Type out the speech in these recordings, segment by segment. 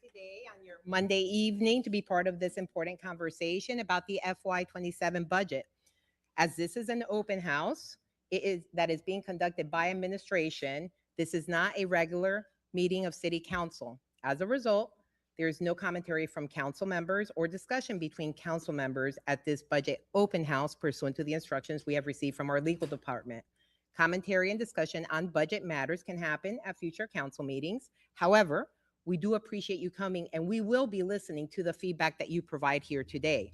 today on your Monday evening to be part of this important conversation about the FY27 budget. As this is an open house, it is that is being conducted by administration. This is not a regular meeting of city council. As a result, there is no commentary from council members or discussion between council members at this budget open house pursuant to the instructions we have received from our legal department. Commentary and discussion on budget matters can happen at future council meetings. However, we do appreciate you coming and we will be listening to the feedback that you provide here today.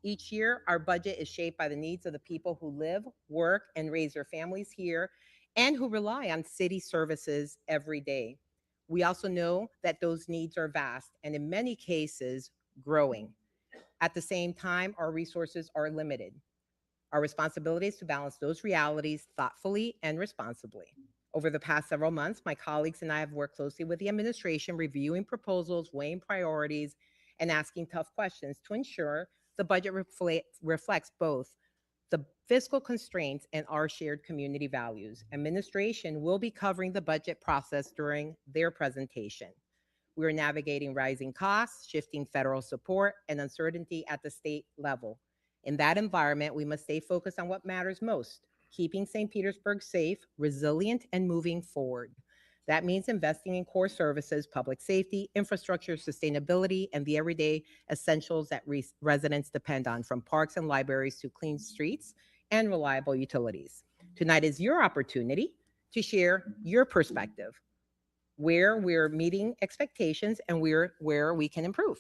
Each year, our budget is shaped by the needs of the people who live, work, and raise their families here and who rely on city services every day. We also know that those needs are vast and in many cases growing. At the same time, our resources are limited. Our responsibility is to balance those realities thoughtfully and responsibly. Over the past several months, my colleagues and I have worked closely with the administration, reviewing proposals, weighing priorities, and asking tough questions to ensure the budget reflects both the fiscal constraints and our shared community values. Administration will be covering the budget process during their presentation. We are navigating rising costs, shifting federal support, and uncertainty at the state level. In that environment, we must stay focused on what matters most, keeping St. Petersburg safe, resilient, and moving forward. That means investing in core services, public safety, infrastructure, sustainability, and the everyday essentials that residents depend on, from parks and libraries to clean streets and reliable utilities. Tonight is your opportunity to share your perspective, where we're meeting expectations and where we can improve.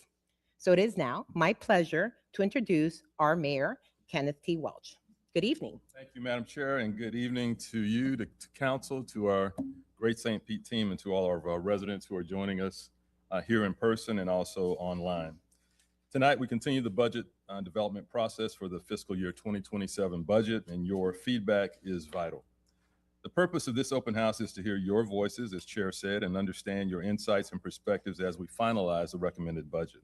So it is now my pleasure to introduce our mayor, Kenneth T. Welch. Good evening. Thank you, Madam Chair, and good evening to you, to council, to our great St. Pete team, and to all of our residents who are joining us here in person and also online. Tonight, we continue the budget development process for the fiscal year 2027 budget, and your feedback is vital. The purpose of this open house is to hear your voices, as Chair said, and understand your insights and perspectives as we finalize the recommended budget.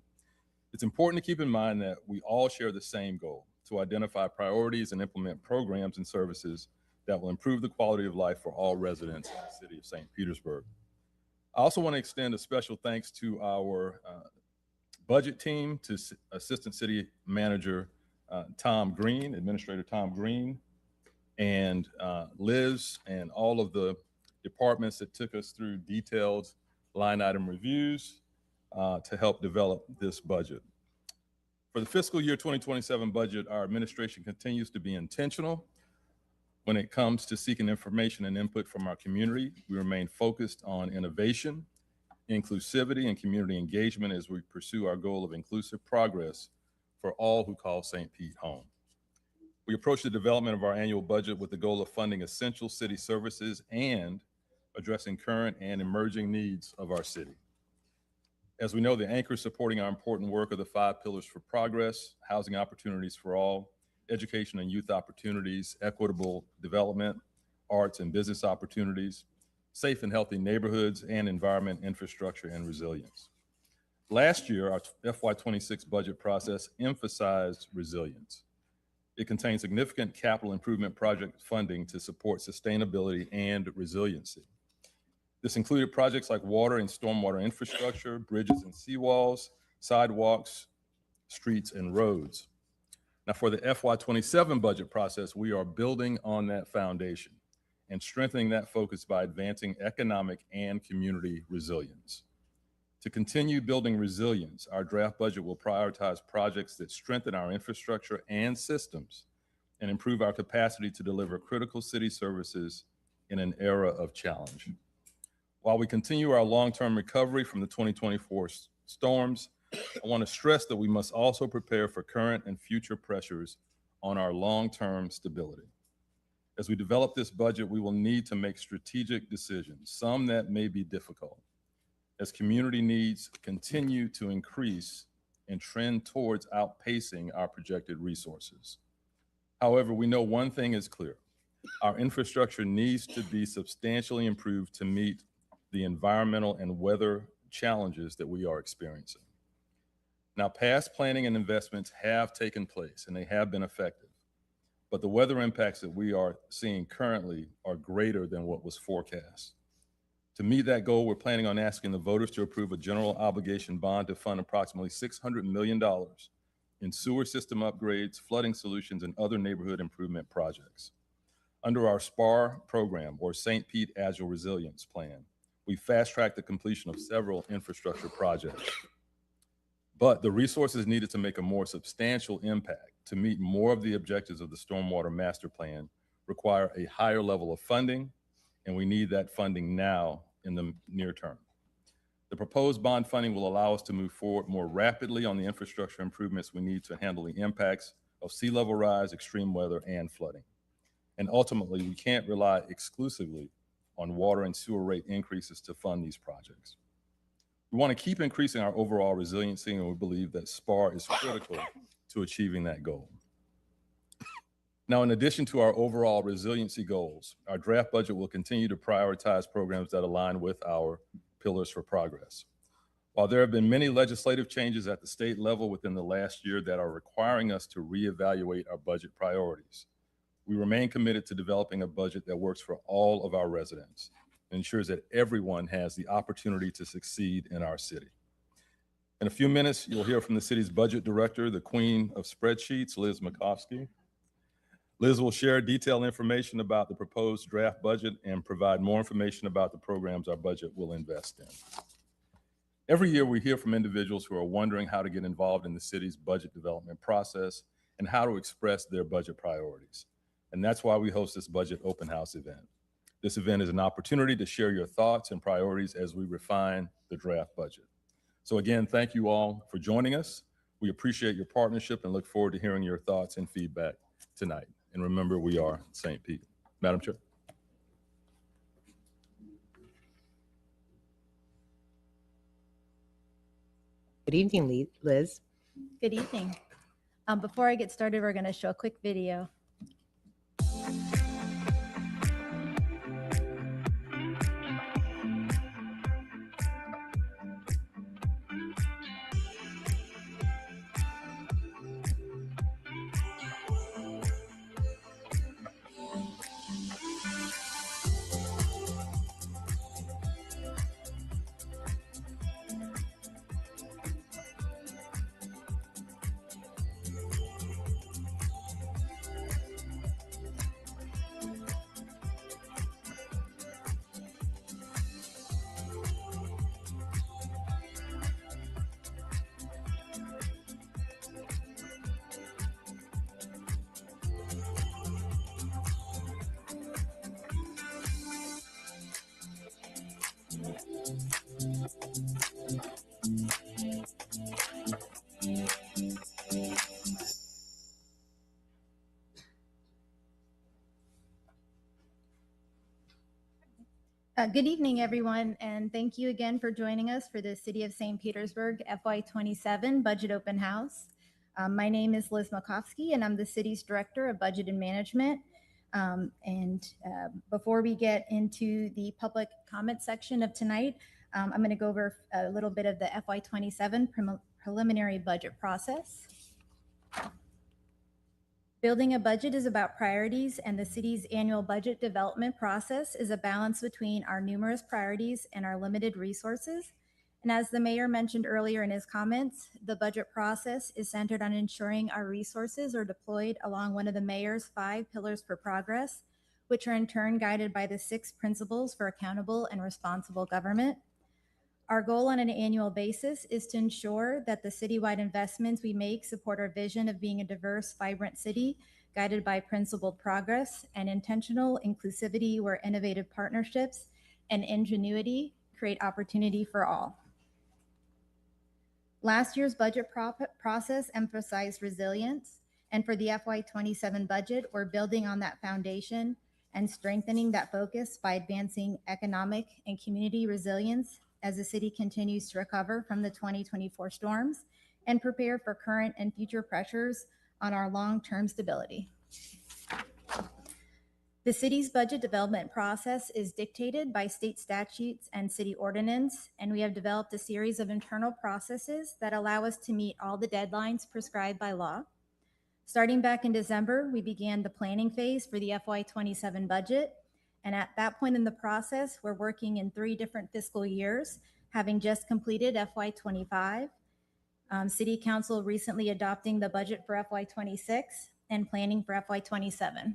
It's important to keep in mind that we all share the same goal: to identify priorities and implement programs and services that will improve the quality of life for all residents in the city of St. Petersburg. I also want to extend a special thanks to our budget team, to Assistant City Manager Tom Green, Administrator Tom Green, and Liz, and all of the departments that took us through detailed line item reviews to help develop this budget. For the fiscal year 2027 budget, our administration continues to be intentional when it comes to seeking information and input from our community. We remain focused on innovation, inclusivity, and community engagement as we pursue our goal of inclusive progress for all who call St. Pete home. We approach the development of our annual budget with the goal of funding essential city services and addressing current and emerging needs of our city. As we know, the anchors supporting our important work are the 5 pillars for progress: housing opportunities for all, education and youth opportunities, equitable development, arts and business opportunities, safe and healthy neighborhoods, and environment, infrastructure, and resilience. Last year, our FY26 budget process emphasized resilience. It contains significant capital improvement project funding to support sustainability and resiliency. This included projects like water and stormwater infrastructure, bridges and seawalls, sidewalks, streets, and roads. Now, for the FY27 budget process, we are building on that foundation and strengthening that focus by advancing economic and community resilience. To continue building resilience, our draft budget will prioritize projects that strengthen our infrastructure and systems and improve our capacity to deliver critical city services in an era of challenge. While we continue our long-term recovery from the 2024 storms, I want to stress that we must also prepare for current and future pressures on our long-term stability. As we develop this budget, we will need to make strategic decisions, some that may be difficult, as community needs continue to increase and trend towards outpacing our projected resources. However, we know one thing is clear: our infrastructure needs to be substantially improved to meet the environmental and weather challenges that we are experiencing. Now, past planning and investments have taken place and they have been effective, but the weather impacts that we are seeing currently are greater than what was forecast. To meet that goal, we're planning on asking the voters to approve a general obligation bond to fund approximately $600 million in sewer system upgrades, flooding solutions, and other neighborhood improvement projects. Under our SPAR program, or St. Pete Agile Resilience Plan, we fast-tracked the completion of several infrastructure projects. But the resources needed to make a more substantial impact to meet more of the objectives of the Stormwater Master Plan require a higher level of funding, and we need that funding now in the near term. The proposed bond funding will allow us to move forward more rapidly on the infrastructure improvements we need to handle the impacts of sea level rise, extreme weather, and flooding. And ultimately, we can't rely exclusively on water and sewer rate increases to fund these projects. We want to keep increasing our overall resiliency, and we believe that SPAR is critical to achieving that goal. Now, in addition to our overall resiliency goals, our draft budget will continue to prioritize programs that align with our pillars for progress. While there have been many legislative changes at the state level within the last year that are requiring us to reevaluate our budget priorities, we remain committed to developing a budget that works for all of our residents and ensures that everyone has the opportunity to succeed in our city. In a few minutes, you'll hear from the city's budget director, the queen of spreadsheets, Liz Makovsky. Liz will share detailed information about the proposed draft budget and provide more information about the programs our budget will invest in. Every year, we hear from individuals who are wondering how to get involved in the city's budget development process and how to express their budget priorities. And that's why we host this Budget Open House event. This event is an opportunity to share your thoughts and priorities as we refine the draft budget. So again, thank you all for joining us. We appreciate your partnership and look forward to hearing your thoughts and feedback tonight. And remember, we are St. Pete. Madam Chair. Good evening, Liz. Good evening. Before I get started, we're going to show a quick video. Good evening, everyone, and thank you again for joining us for the City of St. Petersburg FY27 Budget Open House. My name is Liz Makovsky, and I'm the city's Director of Budget and Management. Before we get into the public comment section of tonight, I'm going to go over a little bit of the FY27 preliminary budget process. Building a budget is about priorities, and the city's annual budget development process is a balance between our numerous priorities and our limited resources. And as the mayor mentioned earlier in his comments, the budget process is centered on ensuring our resources are deployed along one of the mayor's 5 pillars for progress, which are in turn guided by the 6 principles for accountable and responsible government. Our goal on an annual basis is to ensure that the citywide investments we make support our vision of being a diverse, vibrant city guided by principled progress and intentional inclusivity, where innovative partnerships and ingenuity create opportunity for all. Last year's budget process emphasized resilience, and for the FY27 budget, we're building on that foundation and strengthening that focus by advancing economic and community resilience as the city continues to recover from the 2024 storms and prepare for current and future pressures on our long-term stability. The city's budget development process is dictated by state statutes and city ordinance, and we have developed a series of internal processes that allow us to meet all the deadlines prescribed by law. Starting back in December, we began the planning phase for the FY27 budget, And at that point in the process, we're working in 3 different fiscal years, having just completed FY25, City Council recently adopting the budget for FY26, and planning for FY27.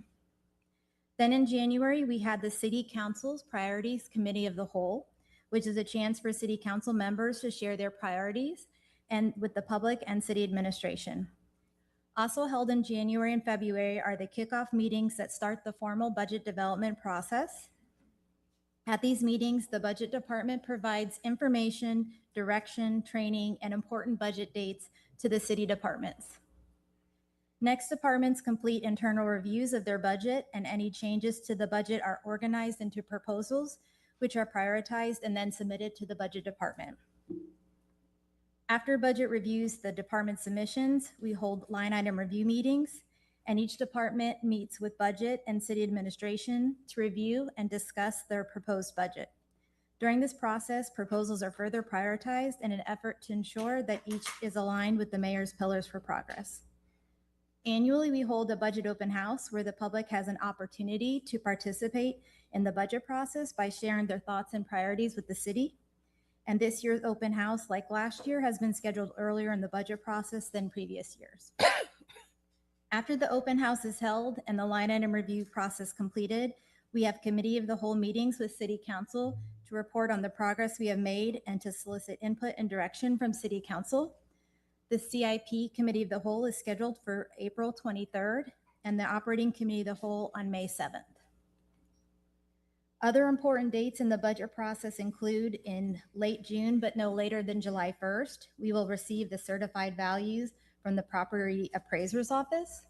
Then in January, we had the City Council's Priorities Committee of the Whole, which is a chance for City Council members to share their priorities and with the public and city administration. Also held in January and February are the kickoff meetings that start the formal budget development process. At these meetings, the budget department provides information, direction, training, and important budget dates to the city departments. Next, departments complete internal reviews of their budget, and any changes to the budget are organized into proposals, which are prioritized and then submitted to the budget department. After budget reviews, the department submissions, we hold line item review meetings, and each department meets with budget and city administration to review and discuss their proposed budget. During this process, proposals are further prioritized in an effort to ensure that each is aligned with the mayor's pillars for progress. Annually, we hold a budget open house where the public has an opportunity to participate in the budget process by sharing their thoughts and priorities with the city. And this year's open house, like last year, has been scheduled earlier in the budget process than previous years. After the open house is held and the line item review process completed, we have committee of the whole meetings with City Council to report on the progress we have made and to solicit input and direction from City Council. The CIP Committee of the Whole is scheduled for April 23rd and the Operating Committee of the Whole on May 7th. Other important dates in the budget process include in late June, but no later than July 1st, we will receive the certified values from the Property Appraiser's Office.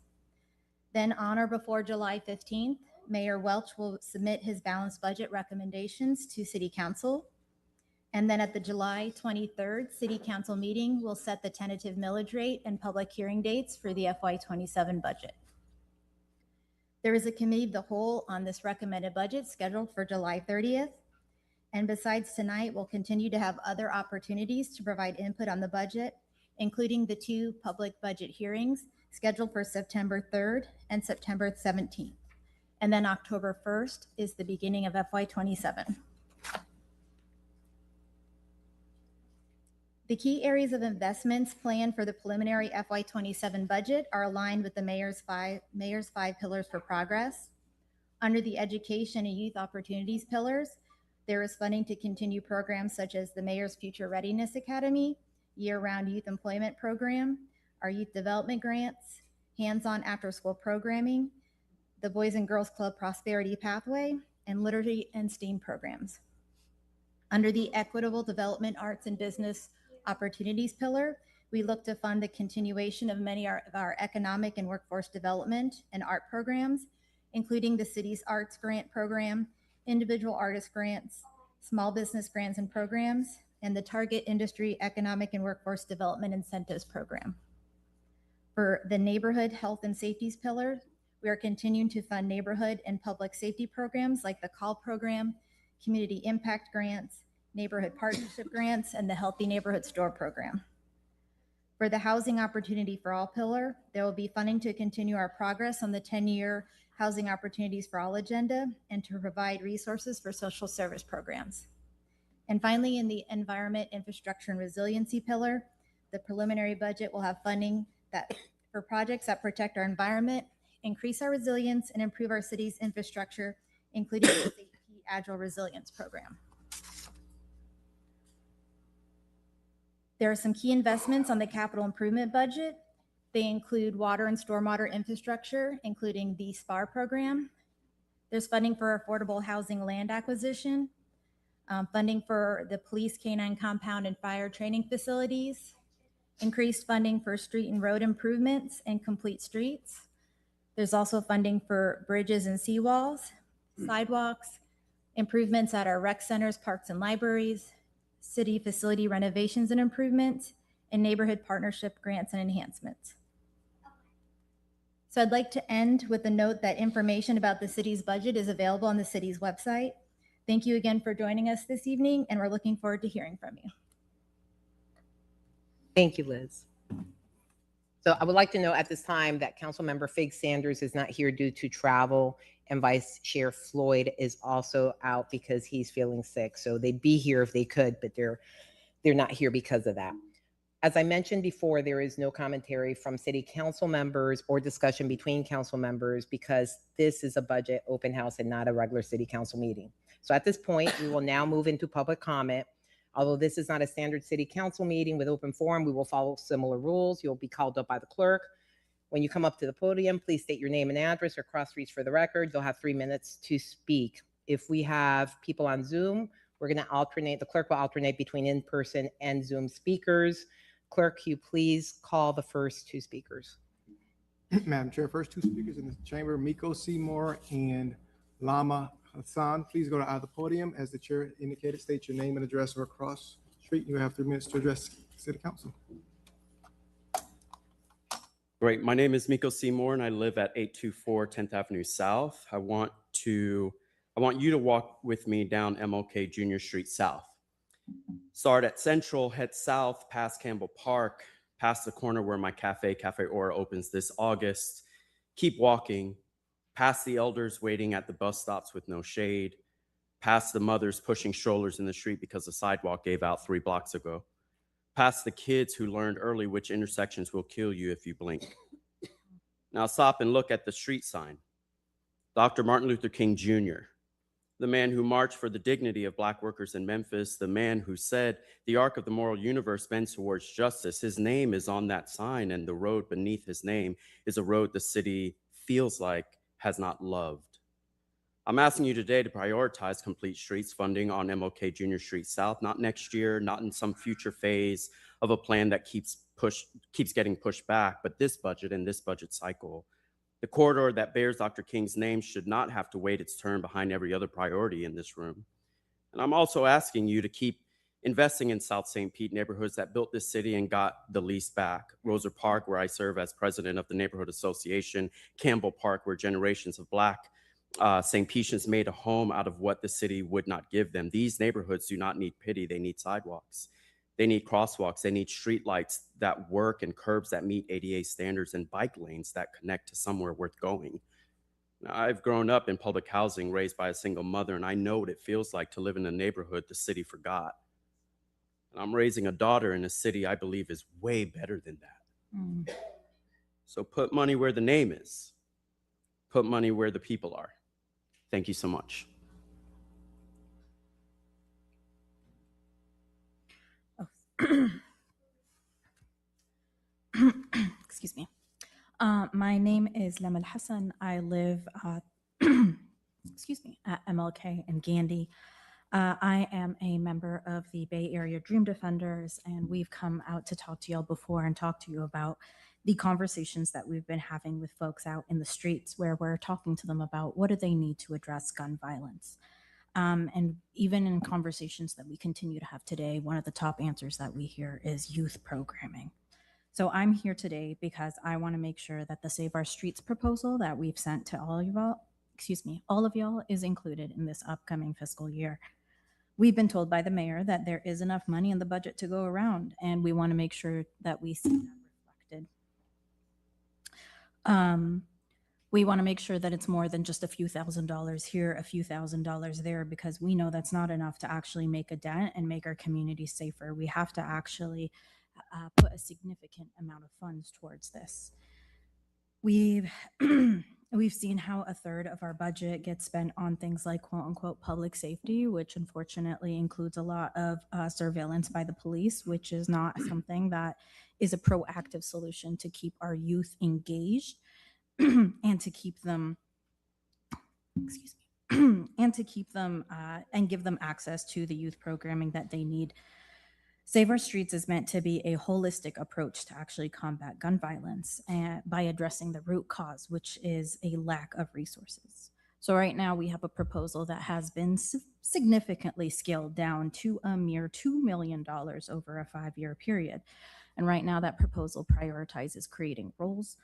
Then on or before July 15th, Mayor Welch will submit his balanced budget recommendations to City Council. And then at the July 23rd City Council meeting, we'll set the tentative millage rate and public hearing dates for the FY27 budget. There is a committee of the whole on this recommended budget scheduled for July 30th. And besides tonight, we'll continue to have other opportunities to provide input on the budget, including the 2 public budget hearings scheduled for September 3rd and September 17th. And then October 1st is the beginning of FY27. The key areas of investments planned for the preliminary FY27 budget are aligned with the mayor's five pillars for progress. Under the education and youth opportunities pillars, there is funding to continue programs such as the Mayor's Future Readiness Academy, year-round youth employment program, our youth development grants, hands-on after-school programming, the Boys and Girls Club Prosperity Pathway, and literacy and STEAM programs. Under the Equitable Development, Arts, and Business Opportunities pillar, we look to fund the continuation of many of our economic and workforce development and art programs, including the city's arts grant program, individual artist grants, small business grants and programs, and the Target Industry Economic and Workforce Development Incentives Program. For the Neighborhood Health and Safety pillar, we are continuing to fund neighborhood and public safety programs like the CALL program, community impact grants, neighborhood partnership grants, and the Healthy Neighborhood Store program. For the Housing Opportunity for All pillar, there will be funding to continue our progress on the 10-year Housing Opportunities for All agenda and to provide resources for social service programs. And finally, in the Environment, Infrastructure, and Resiliency pillar, the preliminary budget will have funding for projects that protect our environment, increase our resilience, and improve our city's infrastructure, including the CP Agile Resilience Program. There are some key investments on the capital improvement budget. They include water and stormwater infrastructure, including the SPAR program. There's funding for affordable housing land acquisition, funding for the police canine compound and fire training facilities, increased funding for street and road improvements and complete streets. There's also funding for bridges and seawalls, sidewalks, improvements at our rec centers, parks, and libraries, city facility renovations and improvements, and neighborhood partnership grants and enhancements. So I'd like to end with a note that information about the city's budget is available on the city's website. Thank you again for joining us this evening, and we're looking forward to hearing from you. Thank you, Liz. So I would like to know at this time that Councilmember Fig Sanders is not here due to travel, and Vice Chair Floyd is also out because he's feeling sick. So they'd be here if they could, but they're not here because of that. As I mentioned before, there is no commentary from city council members or discussion between council members because this is a budget open house and not a regular city council meeting. So at this point, we will now move into public comment. Although this is not a standard city council meeting with open forum, we will follow similar rules. You'll be called up by the clerk. When you come up to the podium, please state your name and address or cross-reach for the record. You'll have 3 minutes to speak. If we have people on Zoom, we're going to alternate. The clerk will alternate between in-person and Zoom speakers. Clerk, you please call the first 2 speakers. Madam Chair, first 2 speakers in the chamber, Miko Seymour and Lama Hassan. Please go to either podium. As the chair indicated, state your name and address or across street. You have 3 minutes to address City Council. Great. My name is Miko Seymour, and I live at 824 10th Avenue South. I want you to walk with me down MLK Junior Street South. Start at Central, head south past Campbell Park, past the corner where my Cafe Aura opens this August. Keep walking, past the elders waiting at the bus stops with no shade, past the mothers pushing strollers in the street because the sidewalk gave out 3 blocks ago, past the kids who learned early which intersections will kill you if you blink. Now stop and look at the street sign. Dr. Martin Luther King Jr., the man who marched for the dignity of Black workers in Memphis, the man who said the arc of the moral universe bends towards justice. His name is on that sign, and the road beneath his name is a road the city feels like has not loved. I'm asking you today to prioritize complete streets funding on MLK Junior Street South, not next year, not in some future phase of a plan that keeps getting pushed back, but this budget and this budget cycle. The corridor that bears Dr. King's name should not have to wait its turn behind every other priority in this room. And I'm also asking you to keep investing in South St. Pete neighborhoods that built this city and got the lease back. Rosa Park, where I serve as president of the neighborhood association, Campbell Park, where generations of Black St. Petians made a home out of what the city would not give them. These neighborhoods do not need pity, they need sidewalks. They need crosswalks, they need street lights that work and curbs that meet ADA standards and bike lanes that connect to somewhere worth going. Now, I've grown up in public housing raised by a single mother, and I know what it feels like to live in a neighborhood the city forgot. And I'm raising a daughter in a city I believe is way better than that. So put money where the name is. Put money where the people are. Thank you so much. Excuse me. My name is Lamal Hassan. I live at MLK and Gandy. I am a member of the Bay Area Dream Defenders, and we've come out to talk to y'all before and talk to you about the conversations that we've been having with folks out in the streets, where we're talking to them about what do they need to address gun violence. And even in conversations that we continue to have today, one of the top answers that we hear is youth programming. So I'm here today because I want to make sure that the Save Our Streets proposal that we've sent to all of y'all is included in this upcoming fiscal year. We've been told by the mayor that there is enough money in the budget to go around, and we want to make sure that we see that reflected. We want to make sure that it's more than just a few $1,000s here, a few $1,000s there, because we know that's not enough to actually make a dent and make our community safer. We have to actually put a significant amount of funds towards this. We've seen how a third of our budget gets spent on things like quote unquote public safety, which unfortunately includes a lot of surveillance by the police, which is not something that is a proactive solution to keep our youth engaged and to keep them, and give them access to the youth programming that they need. Save Our Streets is meant to be a holistic approach to actually combat gun violence and by addressing the root cause, which is a lack of resources. So right now we have a proposal that has been significantly scaled down to a mere $2 million over a 5-year period. And right now that proposal prioritizes creating roles,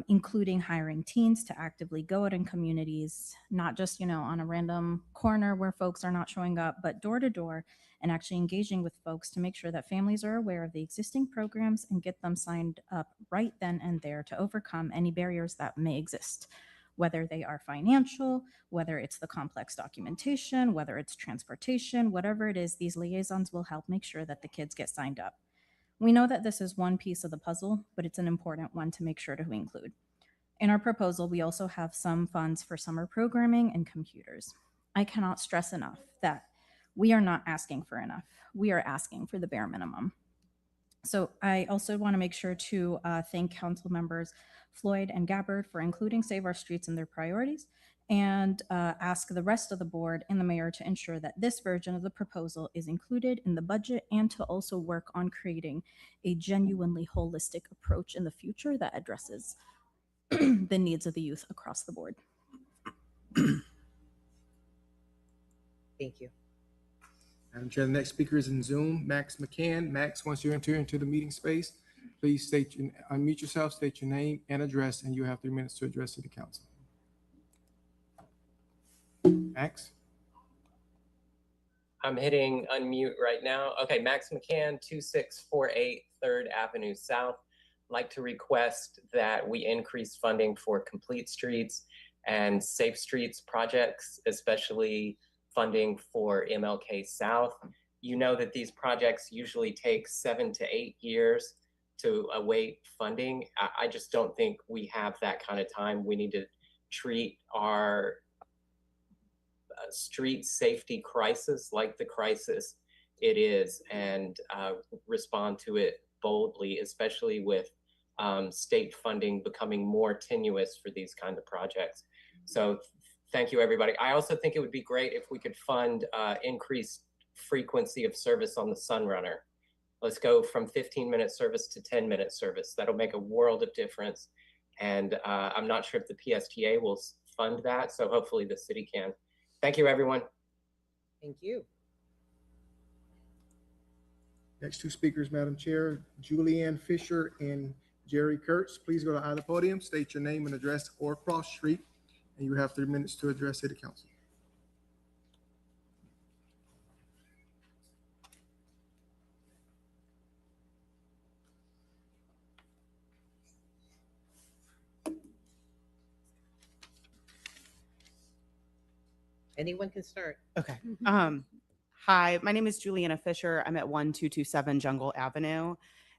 including hiring teens to actively go out in communities, not just, on a random corner where folks are not showing up, but door to door, and actually engaging with folks to make sure that families are aware of the existing programs and get them signed up right then and there to overcome any barriers that may exist, whether they are financial, whether it's the complex documentation, whether it's transportation, whatever it is, these liaisons will help make sure that the kids get signed up. We know that this is one piece of the puzzle, but it's an important one to make sure to include. In our proposal, we also have some funds for summer programming and computers. I cannot stress enough that we are not asking for enough. We are asking for the bare minimum. So I also want to make sure to thank Council members Floyd and Gabbard for including Save Our Streets in their priorities, and ask the rest of the board and the mayor to ensure that this version of the proposal is included in the budget, and to also work on creating a genuinely holistic approach in the future that addresses the needs of the youth across the board. Thank you. Madam Chair, the next speaker is in Zoom, Max McCann. Max, once you enter into the meeting space, please unmute yourself, state your name and address, and you have 3 minutes to address to the council. Max? I'm hitting unmute right now. Okay, Max McCann, 2648 3rd Avenue South. I'd like to request that we increase funding for Complete Streets and Safe Streets projects, especially funding for MLK South. You know that these projects usually take 7 to 8 years to await funding. I just don't think we have that kind of time. We need to treat our street safety crisis like the crisis it is, and respond to it boldly, especially with state funding becoming more tenuous for these kind of projects. So thank you, everybody. I also think it would be great if we could fund increased frequency of service on the Sunrunner. Let's go from 15-minute service to 10-minute service. That'll make a world of difference. And I'm not sure if the PSTA will fund that, so hopefully the city can. Thank you, everyone. Thank you. Next two speakers, Madam Chair, Julianne Fisher and Jerry Kurtz. Please go to either podium, state your name and address, or cross street, and you have 3 minutes to address City Council. Anyone can start. Okay. Hi, my name is Juliana Fisher. I'm at 1227 Jungle Avenue,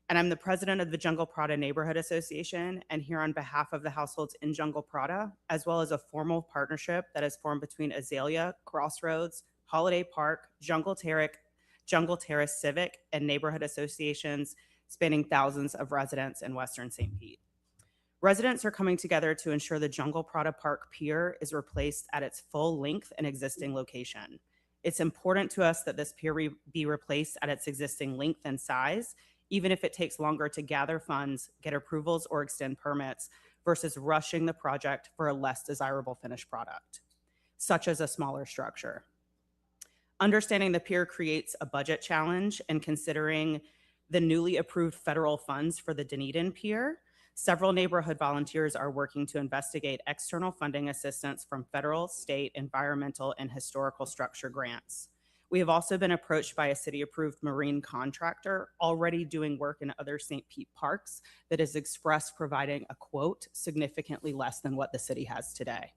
and I'm the president of the Jungle Prada Neighborhood Association, and here on behalf of the households in Jungle Prada, as well as a formal partnership that is formed between Azalea, Crossroads, Holiday Park, Jungle Terrace Civic, and neighborhood associations spanning thousands of residents in Western St. Pete. Residents are coming together to ensure the Jungle Prada Park Pier is replaced at its full length and existing location. It's important to us that this pier be replaced at its existing length and size, even if it takes longer to gather funds, get approvals, or extend permits, versus rushing the project for a less desirable finished product, such as a smaller structure. Understanding the pier creates a budget challenge, and considering the newly approved federal funds for the Dunedin Pier, several neighborhood volunteers are working to investigate external funding assistance from federal, state, environmental, and historical structure grants. We have also been approached by a city-approved marine contractor already doing work in other St. Pete parks that has expressed providing a quote significantly less than what the city has today.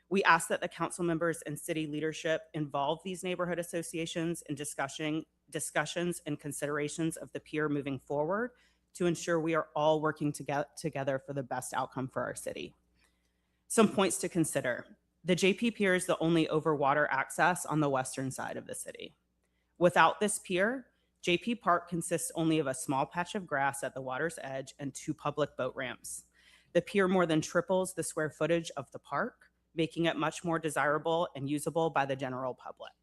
We ask that the council members and city leadership involve these neighborhood associations in discussions and considerations of the pier moving forward, to ensure we are all working together for the best outcome for our city. Some points to consider. The JP Pier is the only overwater access on the western side of the city. Without this pier, JP Park consists only of a small patch of grass at the water's edge and 2 public boat ramps. The pier more than triples the square footage of the park, making it much more desirable and usable by the general public.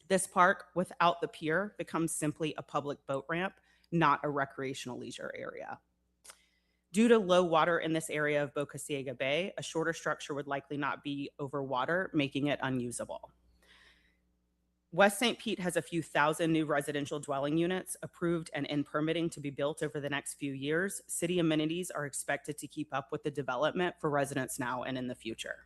This park, without the pier, becomes simply a public boat ramp, not a recreational leisure area. Due to low water in this area of Boca Ciega Bay, a shorter structure would likely not be over water, making it unusable. West St. Pete has a few thousand new residential dwelling units approved and in permitting to be built over the next few years. City amenities are expected to keep up with the development for residents now and in the future.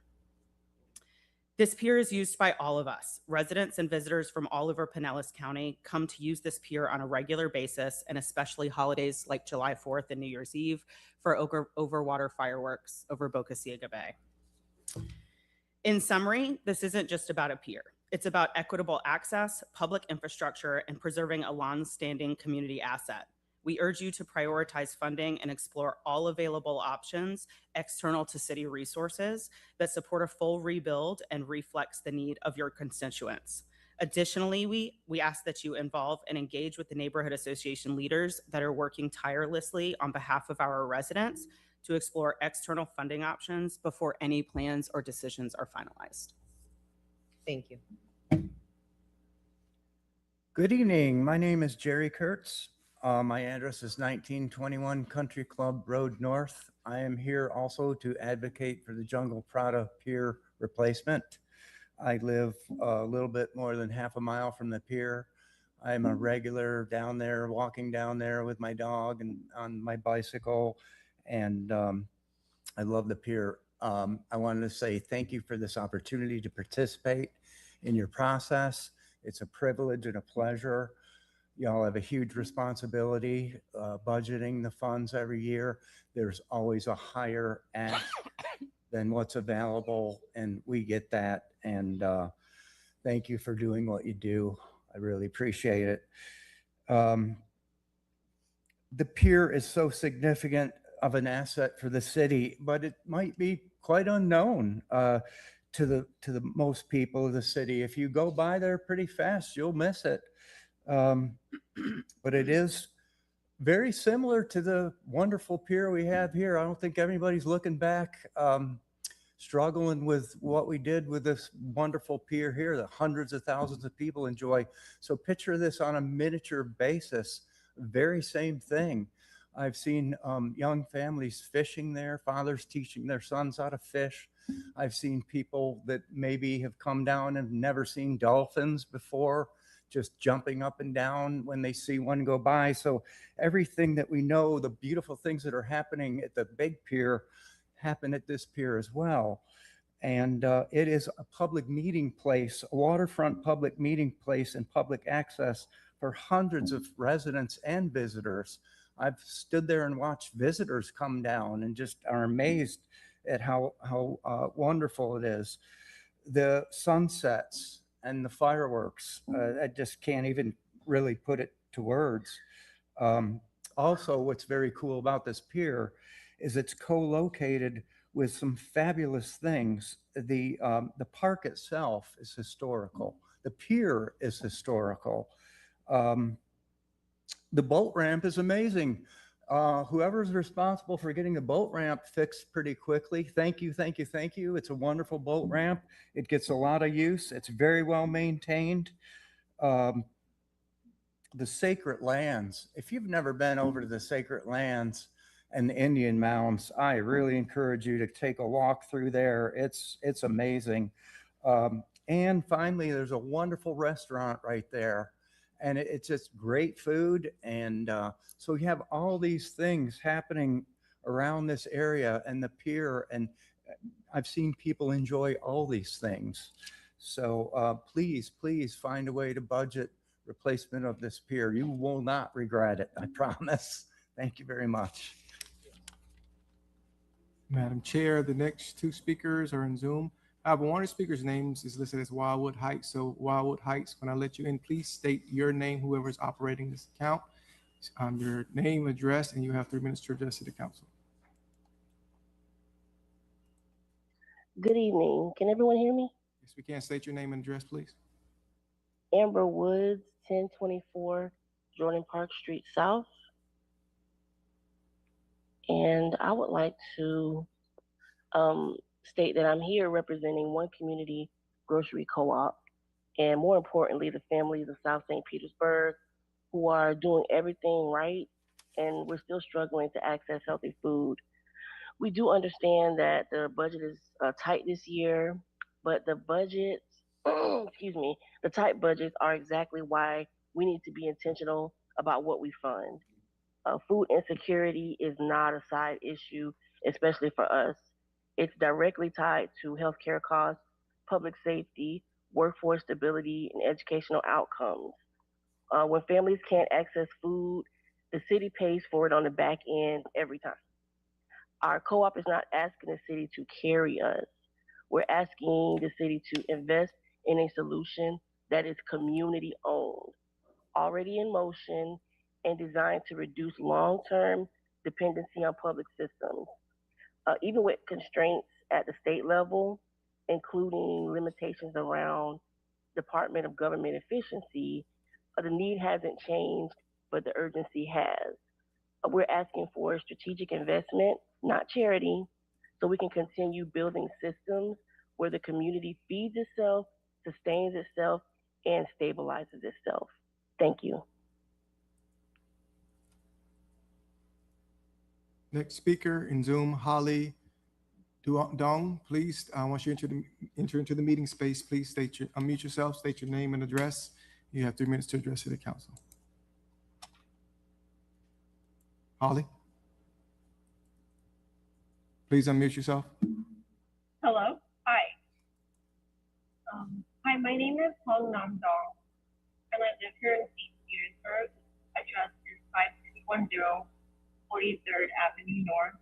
This pier is used by all of us. Residents and visitors from all over Pinellas County come to use this pier on a regular basis, and especially holidays like July 4th and New Year's Eve for overwater fireworks over Boca Ciega Bay. In summary, this isn't just about a pier. It's about equitable access, public infrastructure, and preserving a long-standing community asset. We urge you to prioritize funding and explore all available options external to city resources that support a full rebuild and reflects the need of your constituents. Additionally, we ask that you involve and engage with the neighborhood association leaders that are working tirelessly on behalf of our residents to explore external funding options before any plans or decisions are finalized. Thank you. Good evening. My name is Jerry Kurtz. My address is 1921 Country Club Road North. I am here also to advocate for the Jungle Prada Pier replacement. I live a little bit more than half a mile from the pier. I'm a regular down there, walking down there with my dog and on my bicycle, and I love the pier. I wanted to say thank you for this opportunity to participate in your process. It's a privilege and a pleasure. Y'all have a huge responsibility budgeting the funds every year. There's always a higher ask than what's available, and we get that. And thank you for doing what you do. I really appreciate it. The pier is so significant of an asset for the city, but it might be quite unknown to the most people of the city. If you go by there pretty fast, you'll miss it. But it is very similar to the wonderful pier we have here. I don't think everybody's looking back, struggling with what we did with this wonderful pier here that hundreds of thousands of people enjoy. So picture this on a miniature basis, very same thing. I've seen young families fishing there, fathers teaching their sons how to fish. I've seen people that maybe have come down and never seen dolphins before, just jumping up and down when they see one go by. So everything that we know, the beautiful things that are happening at the big pier happen at this pier as well. And it is a public meeting place, a waterfront public meeting place and public access for hundreds of residents and visitors. I've stood there and watched visitors come down and just are amazed at how wonderful it is. The sunsets and the fireworks, I just can't even really put it to words. Also, what's very cool about this pier is it's co-located with some fabulous things. The park itself is historical. The pier is historical. The boat ramp is amazing. Whoever's responsible for getting the boat ramp fixed pretty quickly, thank you, thank you, thank you. It's a wonderful boat ramp. It gets a lot of use. It's very well maintained. The sacred lands, if you've never been over to the sacred lands and the Indian mounds, I really encourage you to take a walk through there. It's amazing. And finally, there's a wonderful restaurant right there. And it's just great food. And so we have all these things happening around this area and the pier. And I've seen people enjoy all these things. So please, please find a way to budget replacement of this pier. You will not regret it, I promise. Thank you very much. Madam Chair, the next two speakers are in Zoom. However, one of the speakers' names is listed as Wildwood Heights. So Wildwood Heights, when I let you in, please state your name, whoever's operating this account, your name, address, and you have 3 minutes to address to the council. Good evening. Can everyone hear me? Yes, we can. State your name and address, please. Amber Woods, 1024 Jordan Park Street South. And I would like to state that I'm here representing one community grocery co-op, and more importantly, the families of South St. Petersburg who are doing everything right, and we're still struggling to access healthy food. We do understand that the budget is tight this year, but the budget excuse me, the tight budgets are exactly why we need to be intentional about what we fund. Food insecurity is not a side issue, especially for us. It's directly tied to healthcare costs, public safety, workforce stability, and educational outcomes. When families can't access food, the city pays for it on the back end every time. Our co op is not asking the city to carry us, we're asking the city to invest in a solution that is community owned, already in motion, and designed to reduce long term dependency on public systems. Even with constraints at the state level, including limitations around Department of Government Efficiency, the need hasn't changed, but the urgency has. We're asking for strategic investment, not charity, so we can continue building systems where the community feeds itself, sustains itself, and stabilizes itself. Thank you. Next speaker in Zoom, Holly Dong, please, once you enter into the meeting space, please unmute yourself, state your name and address. You have 3 minutes to address the council. Holly? Please unmute yourself. Hello. Hi. Hi, my name is Hong Nam Dong, and I live here in St. Petersburg. Address is 5210 43rd Avenue North,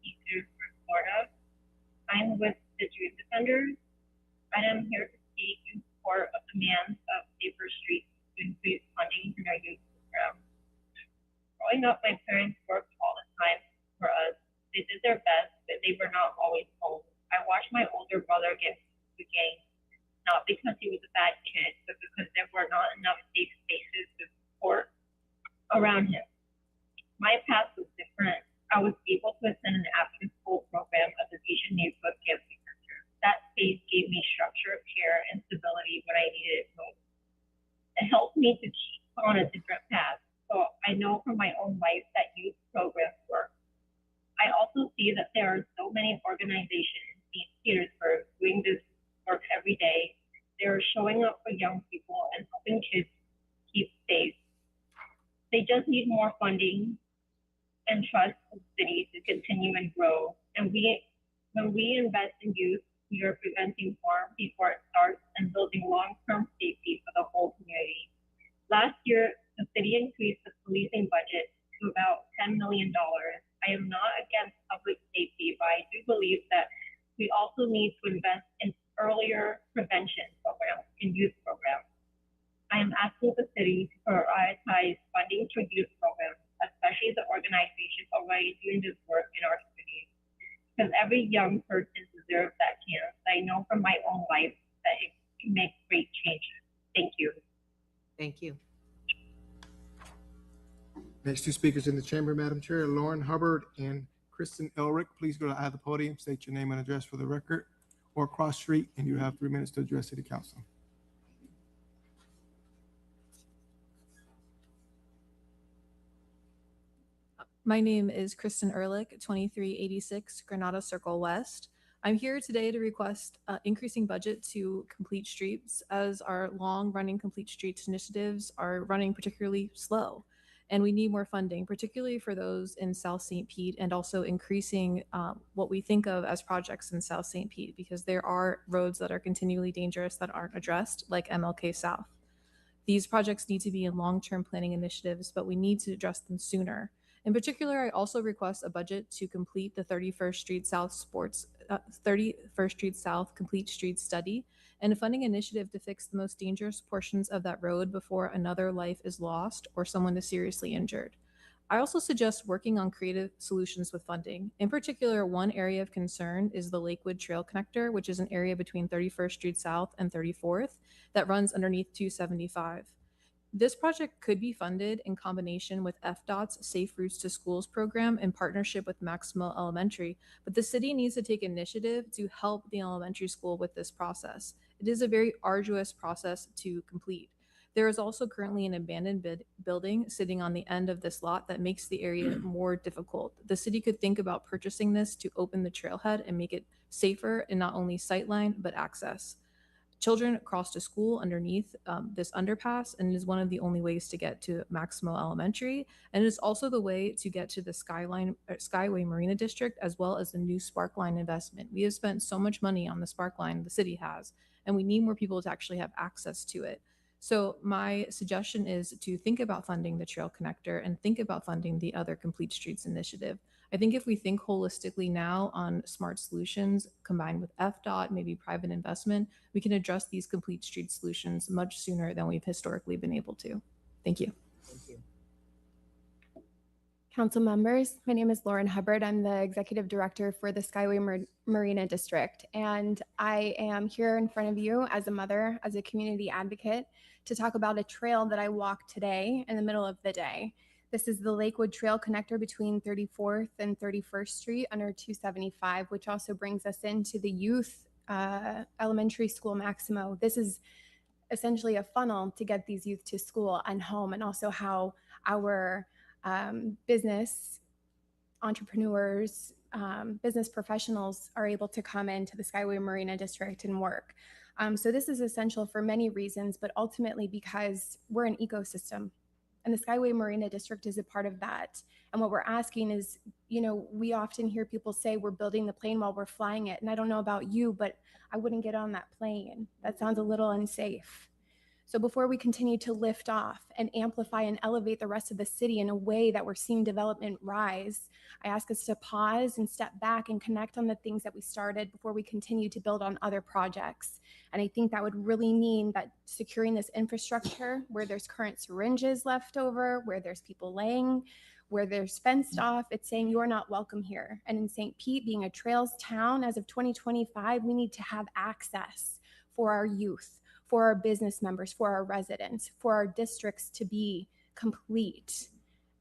East Petersburg, Florida. I'm with the Dream Defenders, and I'm here to speak in support of demands of safer streets to increase funding in our youth program. Growing up, my parents worked all the time for us. They did their best, but they were not always home. I watched my older brother get into gangs, not because he was a bad kid, but because there were not enough safe spaces to support around him. My path was different. I was able to attend an after-school program at the Asian Neighborhood Family Center. That space gave me structure, care, and stability when I needed it most. It helped me to keep on a different path. So I know from my own life that youth programs work. I also see that there are so many organizations in St. Petersburg doing this work every day. They are showing up for young people and helping kids keep safe. They just need more funding and trust the city to continue and grow. And when we invest in youth, we are preventing harm before it starts and building long-term safety for the whole community. Last year, the city increased the policing budget to about $10 million. I am not against public safety, but I do believe that we also need to invest in earlier prevention programs and youth programs. I am asking the city to prioritize funding for youth programs, especially the organizations already doing this work in our community, because every young person deserves that chance. I know from my own life that it can make great changes. Thank you. Thank you. Next 2 speakers in the chamber, Madam Chair, Lauren Hubbard and Kristen Elrick. Please go to either podium, state your name and address for the record, or cross street, and you have 3 minutes to address City Council. My name is Kristen Ehrlich, 2386 Granada Circle West. I'm here today to request increasing budget to complete streets, as our long-running complete streets initiatives are running particularly slow. And we need more funding, particularly for those in South St. Pete, and also increasing what we think of as projects in South St. Pete, because there are roads that are continually dangerous that aren't addressed, like MLK South. These projects need to be in long-term planning initiatives, but we need to address them sooner. In particular, I also request a budget to complete the 31st Street South Complete Street Study and a funding initiative to fix the most dangerous portions of that road before another life is lost or someone is seriously injured. I also suggest working on creative solutions with funding. In particular, one area of concern is the Lakewood Trail Connector, which is an area between 31st Street South and 34th that runs underneath 275. This project could be funded in combination with FDOT's Safe Routes to Schools program in partnership with Maximo Elementary, but the city needs to take initiative to help the elementary school with this process. It is a very arduous process to complete. There is also currently an abandoned building sitting on the end of this lot that makes the area more difficult. The city could think about purchasing this to open the trailhead and make it safer in not only sightline, but access. children cross to school underneath this underpass, and is one of the only ways to get to Maximo Elementary. And it's also the way to get to the Skyway Marina District, as well as the new Sparkline investment. We have spent so much money on the Sparkline, the city has, and we need more people to actually have access to it. So my suggestion is to think about funding the trail connector and think about funding the other Complete Streets initiative. I think if we think holistically now on smart solutions combined with FDOT, maybe private investment, we can address these complete street solutions much sooner than we've historically been able to. Thank you. Thank you. Council members, my name is Lauren Hubbard. I'm the Executive Director for the Skyway Marina District, and I am here in front of you as a mother, as a community advocate, to talk about a trail that I walked today in the middle of the day. This is the Lakewood Trail connector between 34th and 31st Street under 275, which also brings us into the youth elementary school Maximo. This is essentially a funnel to get these youth to school and home, and also how our business entrepreneurs, business professionals are able to come into the Skyway Marina District and work. So this is essential for many reasons, but ultimately because we're an ecosystem, and the Skyway Marina District is a part of that. And what we're asking is, you know, we often hear people say we're building the plane while we're flying it. And I don't know about you, but I wouldn't get on that plane. That sounds a little unsafe. So before we continue to lift off and amplify and elevate the rest of the city in a way that we're seeing development rise, I ask us to pause and step back and connect on the things that we started before we continue to build on other projects. And I think that would really mean that securing this infrastructure where there's current syringes left over, where there's people laying, where there's fenced off, it's saying you're not welcome here. And in St. Pete, being a trails town, as of 2025, we need to have access for our youth, for our business members, for our residents, for our districts to be complete.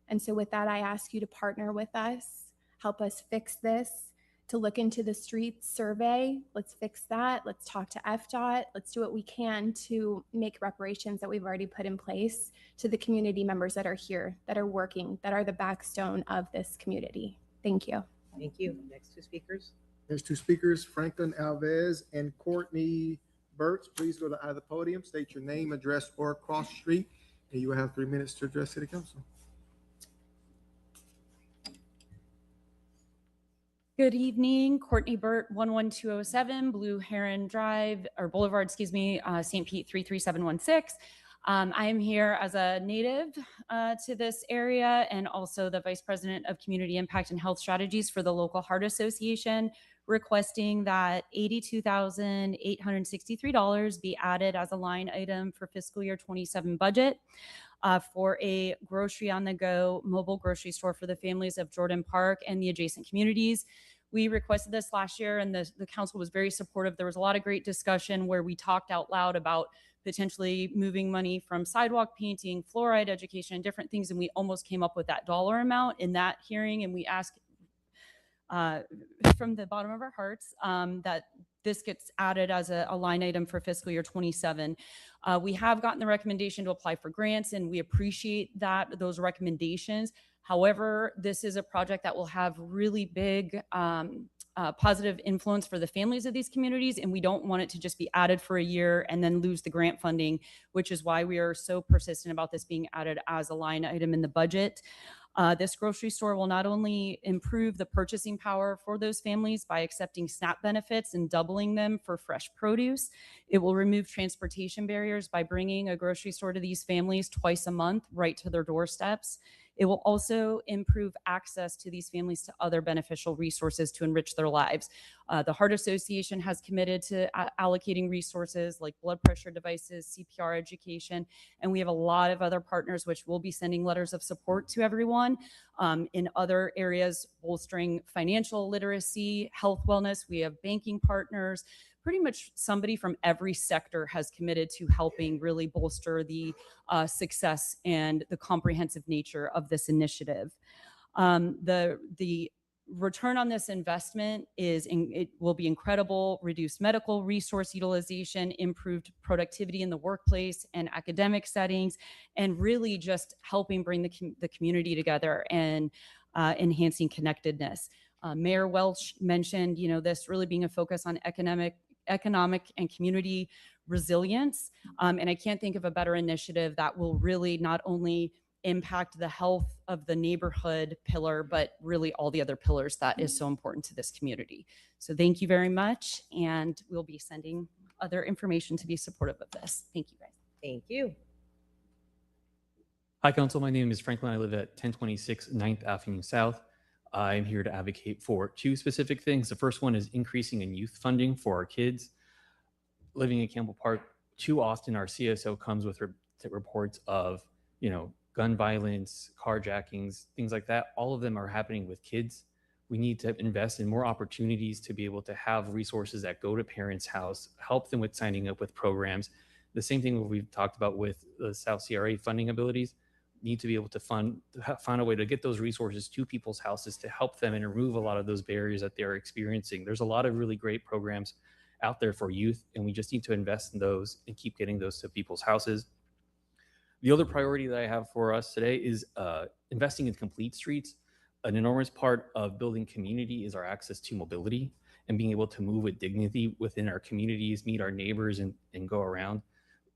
And so with that, I ask you to partner with us, help us fix this, to look into the streets survey. Let's fix that. Let's talk to FDOT. Let's do what we can to make reparations that we've already put in place to the community members that are here, that are working, that are the backstone of this community. Thank you. Thank you. Next two speakers. There's two speakers, Franklin Alves and Courtney Burtz. Please go to either podium, state your name, address, or cross street, and you will have 3 minutes to address City Council. Good evening, Courtney Burt, 11207 Blue Heron Drive, or Boulevard, excuse me, St. Pete 33716. I am here as a native to this area and also the Vice President of Community Impact and Health Strategies for the local Heart Association, requesting that $82,863 be added as a line item for fiscal year 27 budget for a grocery on the go mobile grocery store for the families of Jordan Park and the adjacent communities. We requested this last year and the council was very supportive. There was a lot of great discussion where we talked out loud about potentially moving money from sidewalk painting, fluoride education, and different things. And we almost came up with that dollar amount in that hearing. And we asked from the bottom of our hearts that this gets added as a line item for fiscal year 27. We have gotten the recommendation to apply for grants, and we appreciate those recommendations. However, this is a project that will have really big positive influence for the families of these communities, and we don't want it to just be added for a year and then lose the grant funding, which is why we are so persistent about this being added as a line item in the budget. This grocery store will not only improve the purchasing power for those families by accepting SNAP benefits and doubling them for fresh produce, it will remove transportation barriers by bringing a grocery store to these families twice a month right to their doorsteps. It will also improve access to these families to other beneficial resources to enrich their lives. The Heart Association has committed to allocating resources like blood pressure devices, CPR education, and we have a lot of other partners which will be sending letters of support to everyone in other areas, bolstering financial literacy, health wellness. We have banking partners. Pretty much somebody from every sector has committed to helping really bolster the success and the comprehensive nature of this initiative. The return on this investment it will be incredible: reduced medical resource utilization, improved productivity in the workplace and academic settings, and really just helping bring the community together and enhancing connectedness. Mayor Welch mentioned, this really being a focus on economic and community resilience. And I can't think of a better initiative that will really not only impact the health of the neighborhood pillar, but really all the other pillars that is so important to this community. So thank you very much. And we'll be sending other information to be supportive of this. Thank you, guys. Thank you. Hi, Council. My name is Franklin. I live at 1026 9th Avenue South. I'm here to advocate for two specific things. The first one is increasing in youth funding for our kids. Living in Campbell Park, too often our CSO comes with reports of, gun violence, carjackings, things like that. All of them are happening with kids. We need to invest in more opportunities to be able to have resources that go to parents' house, help them with signing up with programs. The same thing we've talked about with the South CRA funding abilities. Need to be able to find a way to get those resources to people's houses to help them and remove a lot of those barriers that they're experiencing. There's a lot of really great programs out there for youth, and we just need to invest in those and keep getting those to people's houses. The other priority that I have for us today is investing in complete streets. An enormous part of building community is our access to mobility and being able to move with dignity within our communities, meet our neighbors, and go around.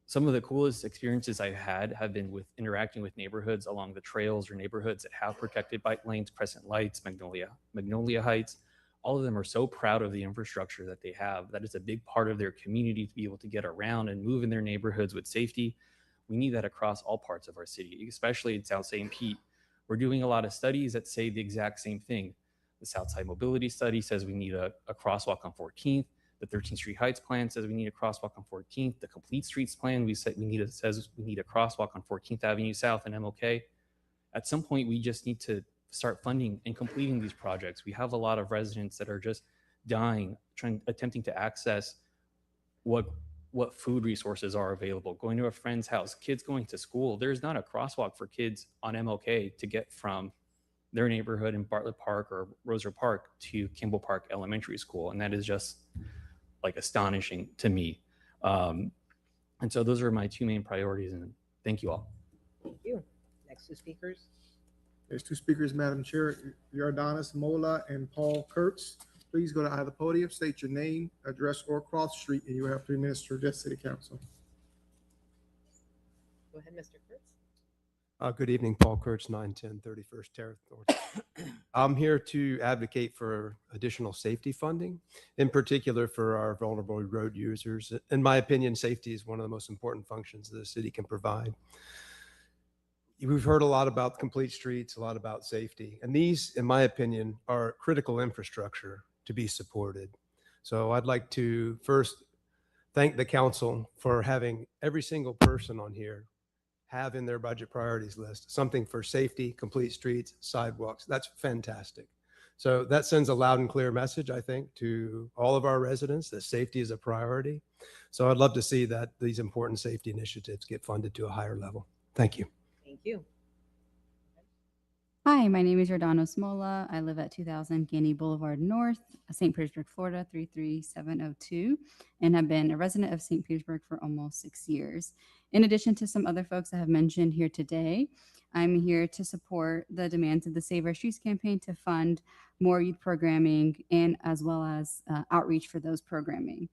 Some of the coolest experiences I've had have been with interacting with neighborhoods along the trails or neighborhoods that have protected bike lanes, Crescent Lights, Magnolia Heights. All of them are so proud of the infrastructure that they have. That is a big part of their community to be able to get around and move in their neighborhoods with safety. We need that across all parts of our city, especially in South St. Pete. We're doing a lot of studies that say the exact same thing. The Southside Mobility Study says we need a crosswalk on 14th. The 13th Street Heights plan says we need a crosswalk on 14th. The Complete Streets plan says we need a crosswalk on 14th Avenue South and MLK. At some point, we just need to start funding and completing these projects. We have a lot of residents that are just dying, attempting to access what food resources are available, going to a friend's house, kids going to school. There's not a crosswalk for kids on MLK to get from their neighborhood in Bartlett Park or Roser Park to Campbell Park Elementary School. And that is just astonishing to me. And so those are my two main priorities, and thank you all. Thank you. Next two speakers. There's two speakers, Madam Chair, Jordanis Mola and Paul Kurtz. Please go to either podium, state your name, address, or cross street, and you have 3 minutes to address City Council. Go ahead, Mr. Kurtz. Good evening, Paul Kurtz, 910 31st Terrace North. I'm here to advocate for additional safety funding, in particular for our vulnerable road users. In my opinion, safety is one of the most important functions that the city can provide. We've heard a lot about complete streets, a lot about safety, and these, in my opinion, are critical infrastructure to be supported. So I'd like to first thank the council for having every single person on here have in their budget priorities list something for safety, complete streets, sidewalks. That's fantastic. So that sends a loud and clear message, I think, to all of our residents that safety is a priority. So I'd love to see that these important safety initiatives get funded to a higher level. Thank you. Thank you. Hi, my name is Jordanos Mola. I live at 2000 Guinea Boulevard North, St. Petersburg, Florida, 33702, and have been a resident of St. Petersburg for almost 6 years. In addition to some other folks I have mentioned here today, I'm here to support the demands of the Save Our Streets campaign to fund more youth programming and as well as outreach for those programming.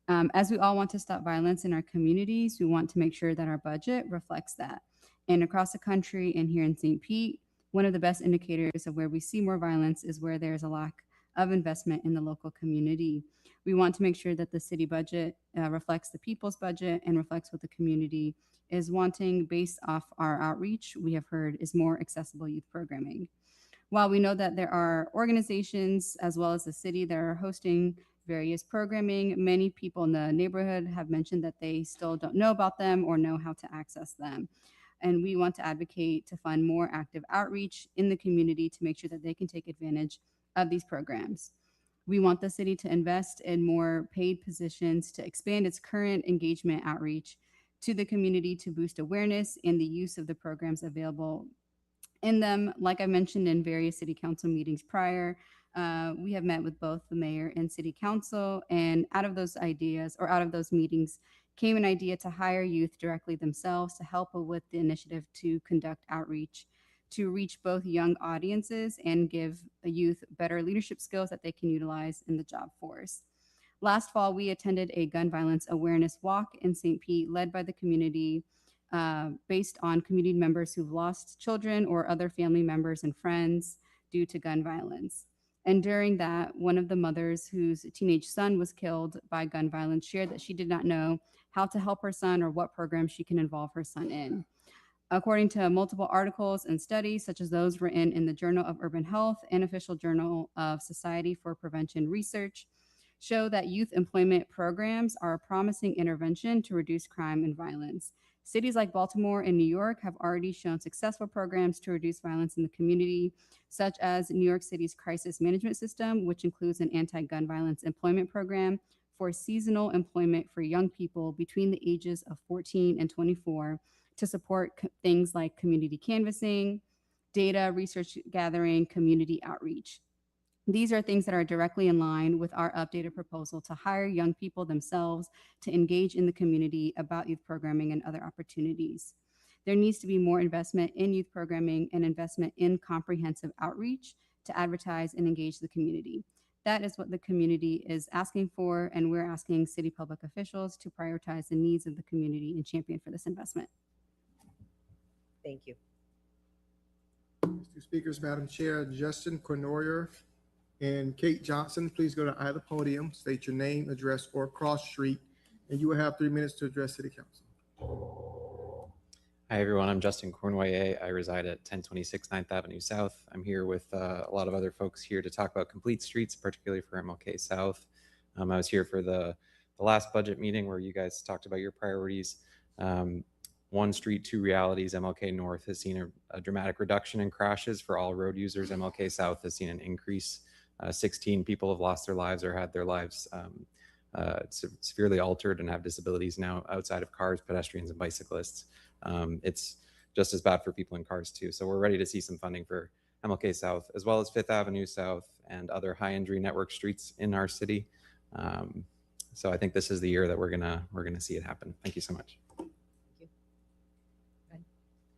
As we all want to stop violence in our communities, we want to make sure that our budget reflects that. And across the country and here in St. Pete, one of the best indicators of where we see more violence is where there's a lack of investment in the local community. We want to make sure that the city budget reflects the people's budget and reflects what the community is wanting based off our outreach we have heard is more accessible youth programming. While we know that there are organizations as well as the city that are hosting various programming, many people in the neighborhood have mentioned that they still don't know about them or know how to access them. And we want to advocate to fund more active outreach in the community to make sure that they can take advantage of these programs. We want the city to invest in more paid positions to expand its current engagement outreach to the community to boost awareness and the use of the programs available in them. Like I mentioned in various city council meetings prior, we have met with both the mayor and city council, and out of those ideas or out of those meetings came an idea to hire youth directly themselves to help with the initiative to conduct outreach, to reach both young audiences and give the youth better leadership skills that they can utilize in the job force. Last fall, we attended a gun violence awareness walk in St. Pete led by the community based on community members who've lost children or other family members and friends due to gun violence. And during that, one of the mothers whose teenage son was killed by gun violence shared that she did not know how to help her son or what program she can involve her son in. According to multiple articles and studies, such as those written in the Journal of Urban Health and Official Journal of Society for Prevention Research, show that youth employment programs are a promising intervention to reduce crime and violence. Cities like Baltimore and New York have already shown successful programs to reduce violence in the community, such as New York City's crisis management system, which includes an anti-gun violence employment program for seasonal employment for young people between the ages of 14 and 24 to support things like community canvassing, data research gathering, community outreach. These are things that are directly in line with our updated proposal to hire young people themselves to engage in the community about youth programming and other opportunities. There needs to be more investment in youth programming and investment in comprehensive outreach to advertise and engage the community. That is what the community is asking for, and we're asking city public officials to prioritize the needs of the community and champion for this investment. Thank you. Two speakers, Madam Chair, Justin Cornoyer and Kate Johnson, please go to either podium, state your name, address, or cross street, and you will have 3 minutes to address City Council. Hi, everyone. I'm Justin Cornoyer. I reside at 1026 9th Avenue South. I'm here with a lot of other folks here to talk about complete streets, particularly for MLK South. I was here for the last budget meeting where you guys talked about your priorities. One street, two realities. MLK North has seen a dramatic reduction in crashes for all road users. MLK South has seen an increase. 16 people have lost their lives or had their lives severely altered and have disabilities now outside of cars, pedestrians, and bicyclists. It's just as bad for people in cars too. So we're ready to see some funding for MLK South, as well as 5th Avenue South and other high injury network streets in our city. So I think this is the year that we're gonna see it happen. Thank you so much.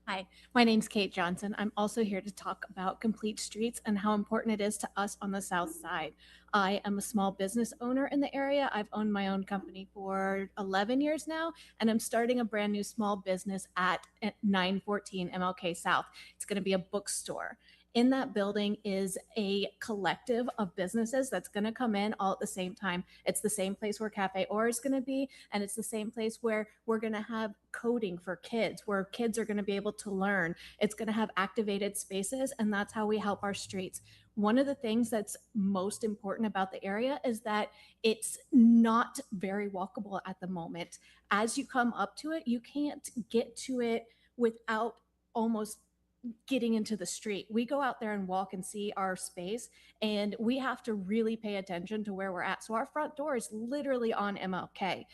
Hi, my name's Kate Johnson. I'm also here to talk about complete streets and how important it is to us on the South Side. I am a small business owner in the area. I've owned my own company for 11 years now, and I'm starting a brand new small business at 914 MLK South. It's going to be a bookstore. In that building is a collective of businesses that's going to come in all at the same time. It's the same place where Cafe Or is going to be, and it's the same place where we're going to have coding for kids, where kids are going to be able to learn. It's going to have activated spaces, and that's how we help our streets. One of the things that's most important about the area is that it's not very walkable at the moment. As you come up to it, you can't get to it without almost getting into the street. We go out there and walk and see our space, and we have to really pay attention to where we're at. So our front door is literally on MLK.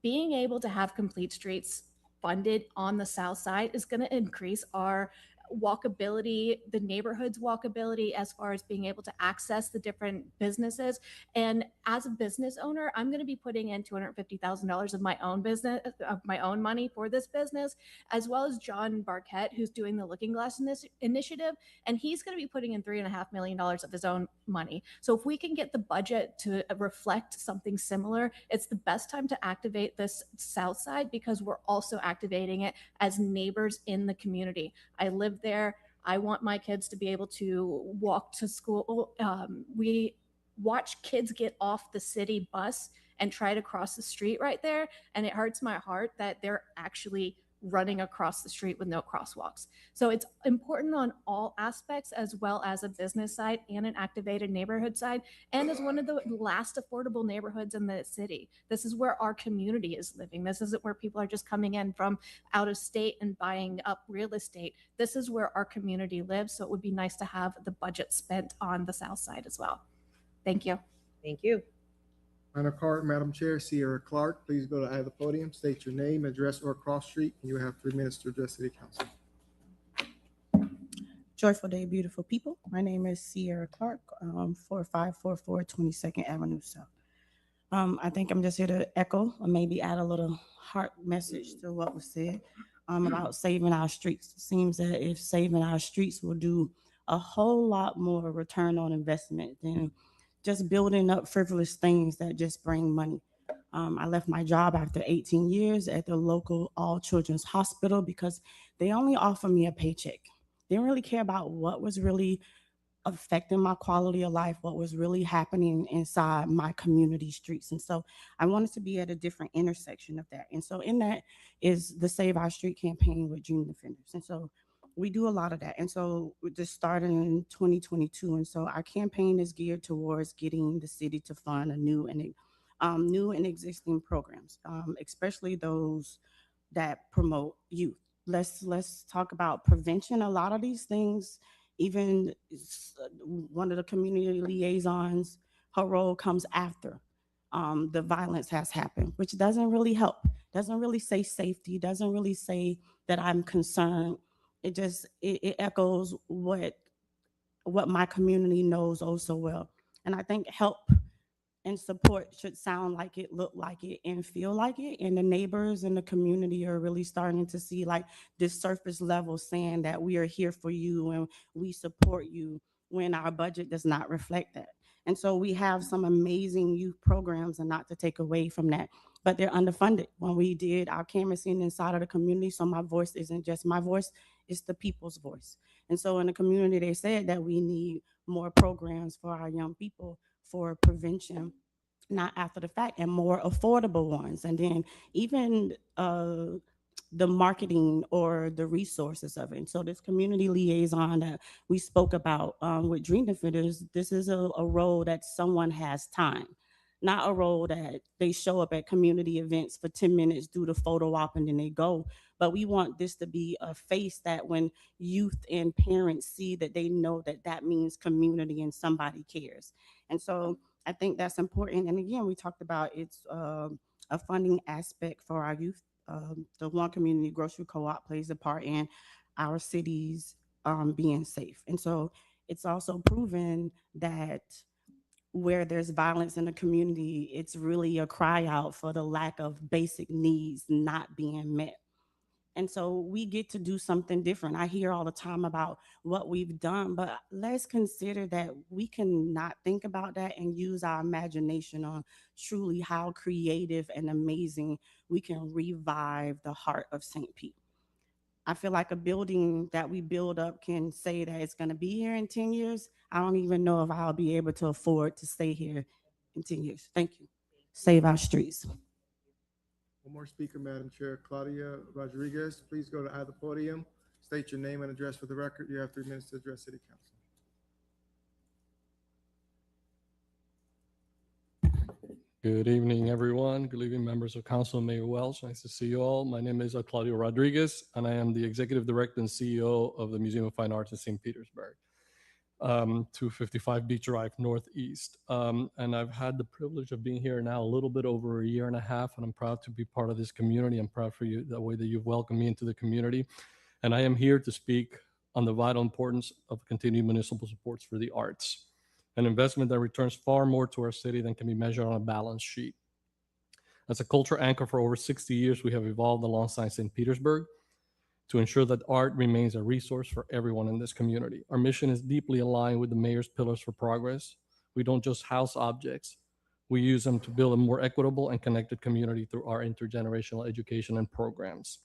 Being able to have complete streets funded on the South Side is going to increase our walkability, the neighborhood's walkability, as far as being able to access the different businesses. And as a business owner, I'm going to be putting in $250,000 of my own business, of my own money for this business, as well as John Barquette, who's doing the Looking Glass initiative, and he's going to be putting in $3.5 million of his own money. So if we can get the budget to reflect something similar, it's the best time to activate this South Side, because we're also activating it as neighbors in the community. I live there. I want my kids to be able to walk to school. We watch kids get off the city bus and try to cross the street right there, and it hurts my heart that they're actually running across the street with no crosswalks. So it's important on all aspects, as well as a business side and an activated neighborhood side, and as one of the last affordable neighborhoods in the city. This is where our community is living. This isn't where people are just coming in from out of state and buying up real estate. This is where our community lives. So it would be nice to have the budget spent on the South Side as well. Thank you. Thank you. Final card, Madam Chair, Sierra Clark, please go to either podium, state your name, address, or cross street, and you have 3 minutes to address City Council. Joyful day, beautiful people. My name is Sierra Clark, 4544 22nd Avenue South. I think I'm just here to echo or maybe add a little heart message to what was said about saving our streets. It seems that if saving our streets will do a whole lot more return on investment than just building up frivolous things that just bring money. I left my job after 18 years at the local all children's hospital because they only offered me a paycheck. They didn't really care about what was really affecting my quality of life, what was really happening inside my community streets. And so I wanted to be at a different intersection of that. And so in that is the Save Our Street campaign with Dream Defenders. And so we do a lot of that. And so we just started in 2022. And so our campaign is geared towards getting the city to fund a new and existing programs, especially those that promote youth. Let's talk about prevention. A lot of these things, even one of the community liaisons, her role comes after the violence has happened, which doesn't really help. Doesn't really say safety. Doesn't really say that I'm concerned. It echoes what my community knows oh so well. And I think help and support should sound like it, look like it, and feel like it. And the neighbors and the community are really starting to see like this surface level saying that we are here for you and we support you when our budget does not reflect that. And so we have some amazing youth programs, and not to take away from that, but they're underfunded. When we did our canvassing inside of the community, so my voice isn't just my voice, it's the people's voice. And so in the community, they said that we need more programs for our young people for prevention, not after the fact, and more affordable ones. And then even the marketing or the resources of it. And so this community liaison that we spoke about with Dream Defenders, this is a role that someone has time, not a role that they show up at community events for 10 minutes, do the photo op, and then they go. But we want this to be a face that when youth and parents see, that they know that that means community and somebody cares. And so I think that's important. And again, we talked about it's a funding aspect for our youth. The One Community Grocery Co-op plays a part in our cities being safe. And so it's also proven that where there's violence in the community, it's really a cry out for the lack of basic needs not being met. And so we get to do something different. I hear all the time about what we've done, but let's consider that we can not think about that and use our imagination on truly how creative and amazing we can revive the heart of St. Pete. I feel like a building that we build up can say that it's going to be here in 10 years. I don't even know if I'll be able to afford to stay here in 10 years. Thank you. Save our streets. One more speaker, Madam Chair. Claudia Rodriguez, please go to either podium. State your name and address for the record. You have 3 minutes to address City Council. Good evening, everyone. Good evening, members of council, Mayor Welch. Nice to see you all. My name is Claudio Rodriguez, and I am the Executive Director and CEO of the Museum of Fine Arts in St. Petersburg, 255 Beach Drive Northeast. And I've had the privilege of being here now a little bit over a year and a half, and I'm proud to be part of this community. I'm proud for you, the way that you've welcomed me into the community. And I am here to speak on the vital importance of continued municipal supports for the arts, an investment that returns far more to our city than can be measured on a balance sheet. As a culture anchor for over 60 years, we have evolved alongside St. Petersburg to ensure that art remains a resource for everyone in this community. Our mission is deeply aligned with the mayor's pillars for progress. We don't just house objects, we use them to build a more equitable and connected community through our intergenerational education and programs.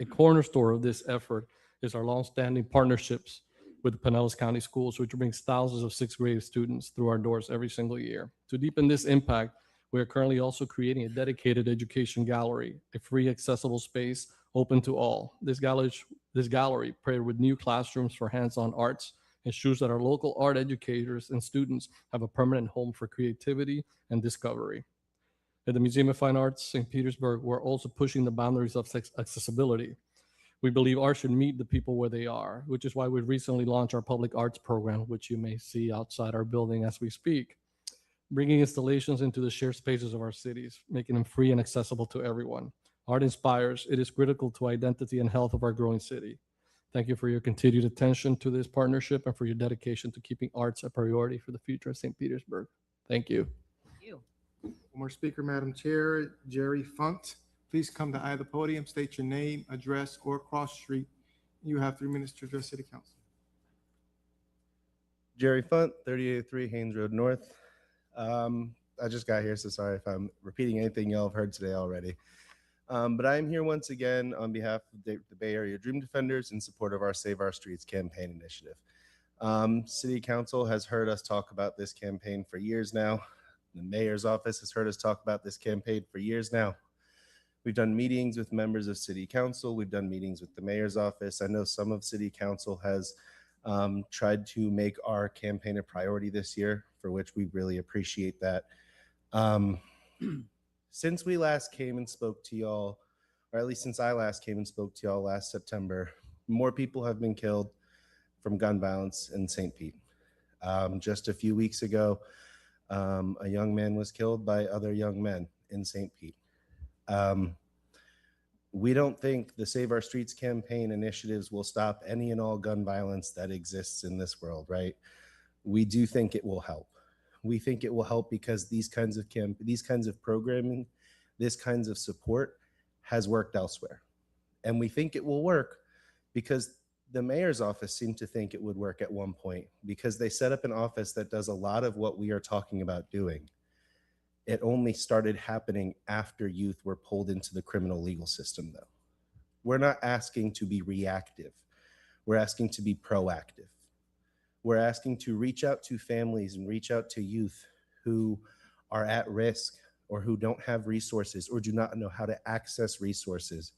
A cornerstone of this effort is our longstanding partnerships with the Pinellas County Schools, which brings thousands of sixth grade students through our doors every single year. To deepen this impact, we are currently also creating a dedicated education gallery, a free accessible space open to all. This gallery, paired with new classrooms for hands-on arts, ensures that our local art educators and students have a permanent home for creativity and discovery. At the Museum of Fine Arts, St. Petersburg, we're also pushing the boundaries of accessibility. We believe art should meet the people where they are, which is why we've recently launched our public arts program, which you may see outside our building as we speak, bringing installations into the shared spaces of our cities, making them free and accessible to everyone. Art inspires. It is critical to identity and health of our growing city. Thank you for your continued attention to this partnership and for your dedication to keeping arts a priority for the future of St. Petersburg. Thank you. Thank you. One more speaker, Madam Chair. Jerry Funt, please come to either podium, state your name, address, or cross street. You have 3 minutes to address City Council. Jerry Funt, 3803 Haynes Road North. I just got here, so sorry if I'm repeating anything y'all have heard today already. But I'm here once again on behalf of the Bay Area Dream Defenders in support of our Save Our Streets campaign initiative. City Council has heard us talk about this campaign for years now. The mayor's office has heard us talk about this campaign for years now. We've done meetings with members of City Council. We've done meetings with the mayor's office. I know some of City Council has tried to make our campaign a priority this year, for which we really appreciate that. Since we last came and spoke to y'all, or at least since I last came and spoke to y'all last September, more people have been killed from gun violence in St. Pete. Just a few weeks ago, a young man was killed by other young men in St. Pete. We don't think the Save Our Streets campaign initiatives will stop any and all gun violence that exists in this world, right? We do think it will help. We think it will help because these kinds of programming, this kinds of support has worked elsewhere. And we think it will work because the mayor's office seemed to think it would work at one point, because they set up an office that does a lot of what we are talking about doing. It only started happening after youth were pulled into the criminal legal system, though. We're not asking to be reactive. We're asking to be proactive. We're asking to reach out to families and reach out to youth who are at risk or who don't have resources or do not know how to access resources,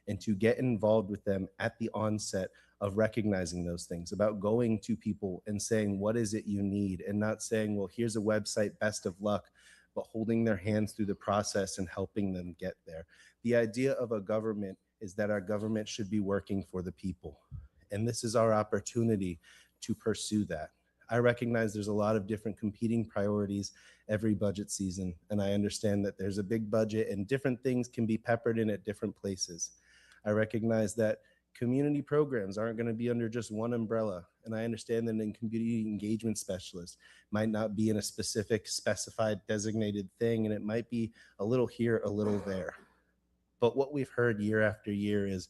and to get involved with them at the onset of recognizing those things, about going to people and saying, what is it you need? And not saying, well, here's a website, best of luck, but holding their hands through the process and helping them get there. The idea of a government is that our government should be working for the people. And this is our opportunity to pursue that. I recognize there's a lot of different competing priorities every budget season, and I understand that there's a big budget and different things can be peppered in at different places. I recognize that community programs aren't going to be under just one umbrella, and I understand that a community engagement specialist might not be in a specific specified designated thing, and it might be a little here, a little there. But what we've heard year after year is,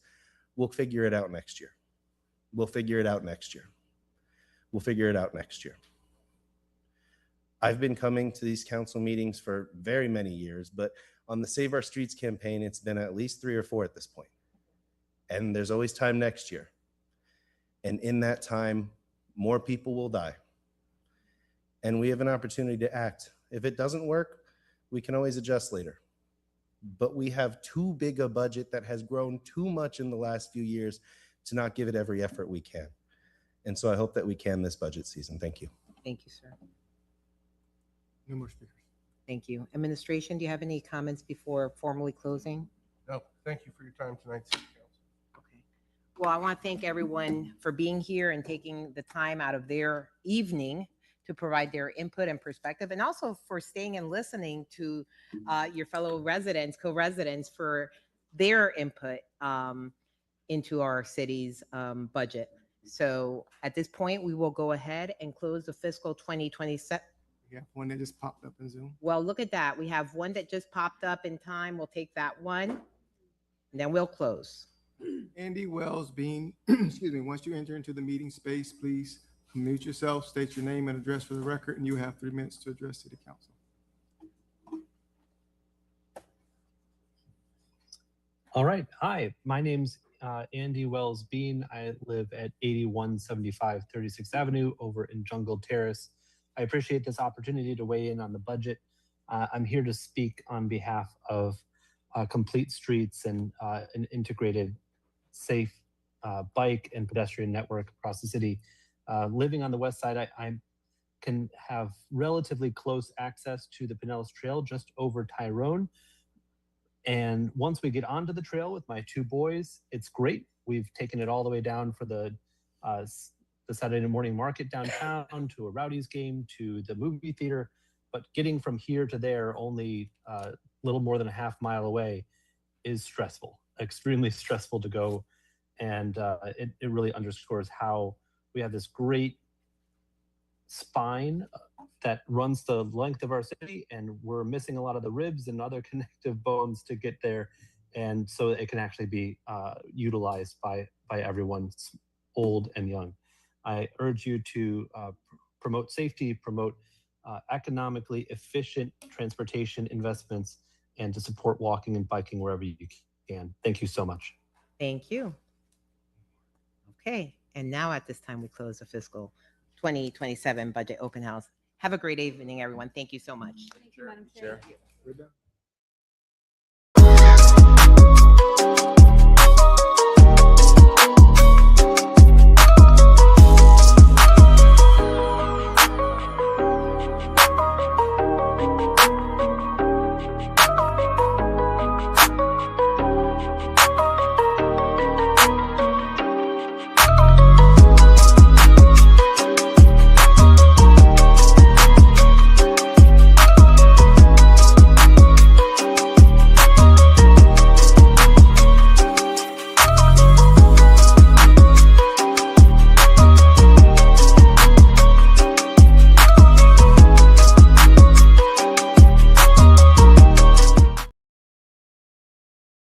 we'll figure it out next year. We'll figure it out next year. We'll figure it out next year. I've been coming to these council meetings for very many years, but on the Save Our Streets campaign, it's been at least 3 or 4 at this point. And there's always time next year. And in that time, more people will die. And we have an opportunity to act. If it doesn't work, we can always adjust later. But we have too big a budget that has grown too much in the last few years to not give it every effort we can. And so I hope that we can this budget season. Thank you. Thank you, sir. No more speakers. Thank you. Administration, do you have any comments before formally closing? No, thank you for your time tonight, City Council. Okay. Well, I want to thank everyone for being here and taking the time out of their evening to provide their input and perspective, and also for staying and listening to your fellow residents, co-residents, for their input into our city's budget. So at this point, we will go ahead and close the fiscal 2027. Yeah, one that just popped up in Zoom. Well, look at that. We have one that just popped up in time. We'll take that one, and then we'll close. Andy Wells Bean, excuse me, once you enter into the meeting space, please unmute yourself, state your name and address for the record, and you have 3 minutes to address City Council. All right. Hi, my name's Andy Wells Bean. I live at 8175 36th Avenue over in Jungle Terrace. I appreciate this opportunity to weigh in on the budget. I'm here to speak on behalf of Complete Streets and an integrated, safe bike and pedestrian network across the city. Living on the west side, I can have relatively close access to the Pinellas Trail just over Tyrone. And once we get onto the trail with my 2 boys, it's great. We've taken it all the way down for the Saturday morning market downtown, to a Rowdies game, to the movie theater. But getting from here to there, only a little more than a half mile away, is stressful, extremely stressful to go. And it really underscores how we have this great spine that runs the length of our city, and we're missing a lot of the ribs and other connective bones to get there, and so it can actually be utilized by everyone, old and young. I urge you to promote safety, promote economically efficient transportation investments and to support walking and biking wherever you can. Thank you so much. Thank you. Okay, and now at this time, we close the fiscal 2027 budget open house. Have a great evening, everyone. Thank you so much. Thank you, Madam Chair. We're done.